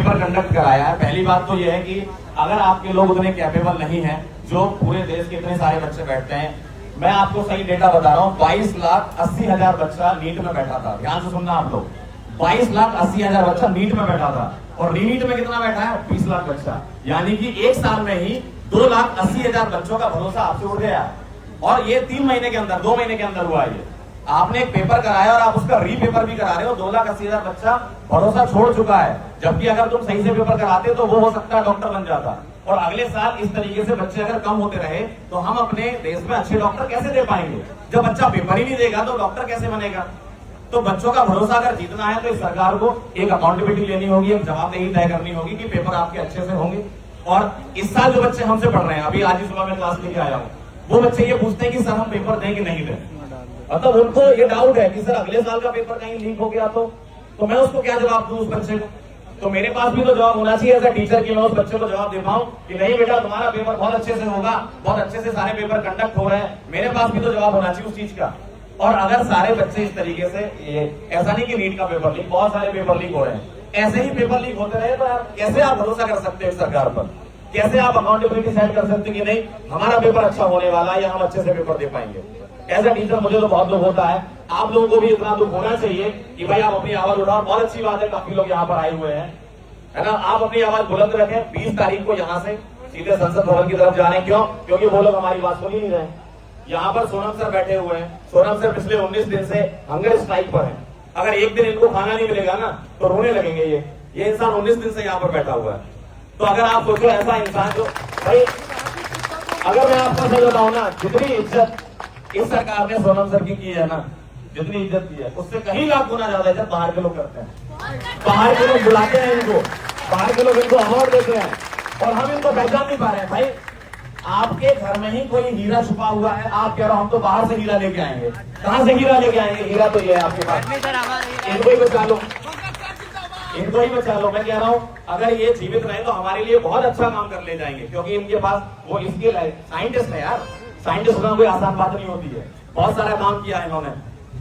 Paper conduct कराया है। पहली बात तो यह है कि अगर आपके लोग उतने कैपेबल नहीं है जो पूरे देश के इतने सारे बच्चे बैठते हैं, मैं आपको सही डेटा बता रहा हूँ, 22,80,000 बच्चा नीट में बैठा था। ध्यान से सुनना आप लोग, 22,80,000 बच्चा नीट में बैठा था। और रीनीट में कितना बैठा है? 20 लाख बच्चा। यानी कि एक साल में ही 2,80,000 बच्चों का भरोसा आपसे उड़ गया। और ये 3 महीने के अंदर, 2 महीने के अंदर हुआ ये। आपने एक पेपर कराया और आप उसका रीपेपर भी करा रहे हो। 2,80,000 बच्चा भरोसा छोड़ चुका है। जबकि अगर तुम सही से पेपर कराते तो वो हो सकता है डॉक्टर बन जाता। और अगले साल इस तरीके से बच्चे अगर कम होते रहे तो हम अपने देश में अच्छे डॉक्टर कैसे दे पाएंगे? जब बच्चा पेपर ही नहीं देगा तो डॉक्टर कैसे बनेगा? तो बच्चों का भरोसा अगर जीतना है तो इस सरकार को एक अकाउंटेबिलिटी लेनी होगी, एक जवाबदेही तय करनी होगी कि पेपर आपके अच्छे से होंगे। और इस साल जो बच्चे हमसे पढ़ रहे हैं, अभी आज ही सुबह मैं क्लास लेके आया हूँ, वो बच्चे ये पूछते हैं कि सर हम पेपर दें कि नहीं दें। मतलब उनको ये डाउट है कि सर अगले साल का पेपर कहीं लीक हो गया तो मैं उसको क्या जवाब दूं उस बच्चे को? तो मेरे पास भी तो जवाब होना चाहिए एज ए टीचर कि मैं उस बच्चे को जवाब दे पाऊं कि नहीं बेटा तुम्हारा पेपर बहुत अच्छे से होगा, बहुत अच्छे से सारे पेपर कंडक्ट हो रहे हैं। मेरे पास भी तो जवाब होना चाहिए उस चीज का। और अगर सारे बच्चे इस तरीके से, ऐसा नहीं कि नीट का पेपर लीक, बहुत सारे पेपर लीक हो रहे हैं, ऐसे ही पेपर लीक होते रहे तो कैसे आप भरोसा कर सकते हैं सरकार पर? कैसे आप अकाउंटेबिलिटी सेट कर सकते हैं कि नहीं हमारा पेपर अच्छा होने वाला है या हम अच्छे से पेपर दे पाएंगे? एज ए टीचर मुझे तो बहुत दुख होता है। आप लोगों को भी इतना दुख होना चाहिए कि भाई आप अपनी आवाज उठाओ। बहुत अच्छी बात है, काफी लोग यहाँ पर आए हुए हैं, है ना। आप अपनी आवाज बुलंद रखें। 20 तारीख को यहाँ से सीधे संसद भवन की तरफ जा रहे हैं। क्यों? क्योंकि वो लोग हमारी बात सुन ही नहीं रहे। यहाँ पर सोनम सर बैठे हुए हैं। सोनम सर पिछले 19 दिन से हंगर स्ट्राइक पर हैं। अगर एक दिन इनको खाना नहीं मिलेगा ना तो रोने लगेंगे। ये इंसान 19 दिन से यहाँ पर बैठा हुआ है। तो अगर आप सोचो ऐसा इंसान जो, भाई अगर मैं आपको सही बताऊं ना, जितनी इज्जत इस सरकार ने सोनम सर की है ना, जितनी इज्जत की है उससे कहीं लाख गुना ज्यादा इज्जत बाहर के लोग करते हैं। बाहर के लोग बुलाते हैं इनको, बाहर के लोग इनको अवार्ड देते हैं और हम इनको पहचान नहीं पा रहे हैं। भाई आपके घर में ही कोई हीरा छुपा हुआ है, आप कह रहे हो हम तो बाहर से हीरा लेके आएंगे। कहां से हीरा लेके आएंगे? हीरा तो ये है आपके पास, इनको ही बचा लो, इनको ही बचा लो। मैं कह रहा हूँ अगर ये जीवित रहे तो हमारे लिए बहुत अच्छा काम कर ले जाएंगे, क्योंकि इनके पास वो स्किल है। साइंटिस्ट है यार, साइंटिस्ट होना कोई आसान बात नहीं होती है। बहुत सारा काम किया है इन्होंने,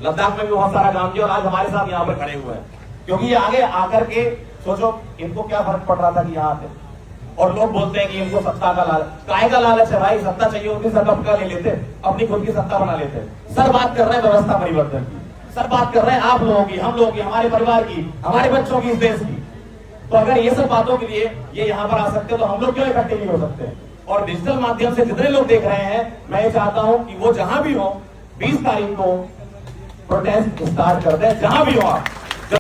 लद्दाख में भी बहुत सारा काम किया और आज हमारे साथ यहाँ पर खड़े हुए हैं। क्योंकि ये आगे आकर के सोचो इनको क्या फर्क पड़ रहा था कि यहाँ आते। और लोग बोलते हैं कि इनको सत्ता का लालच, काय का लालच है भाई? सत्ता चाहिए होती सर कब का ले लेते, अपनी खुद की सत्ता बना लेते। सर बात कर रहे हैं व्यवस्था परिवर्तन की, सर बात कर रहे हैं आप लोगों की, हम लोगों की, हमारे परिवार की, हमारे बच्चों की, इस देश की। तो अगर ये सब बातों के लिए ये यहाँ पर आ सकते तो हम लोग क्यों इकट्ठे नहीं हो सकते? और डिजिटल माध्यम से जितने लोग देख रहे हैं, मैं ये चाहता हूँ कि वो जहां भी हो 20 तारीख को प्रोटेस्ट स्टार्ट करते हैं, जहां भी हो आप।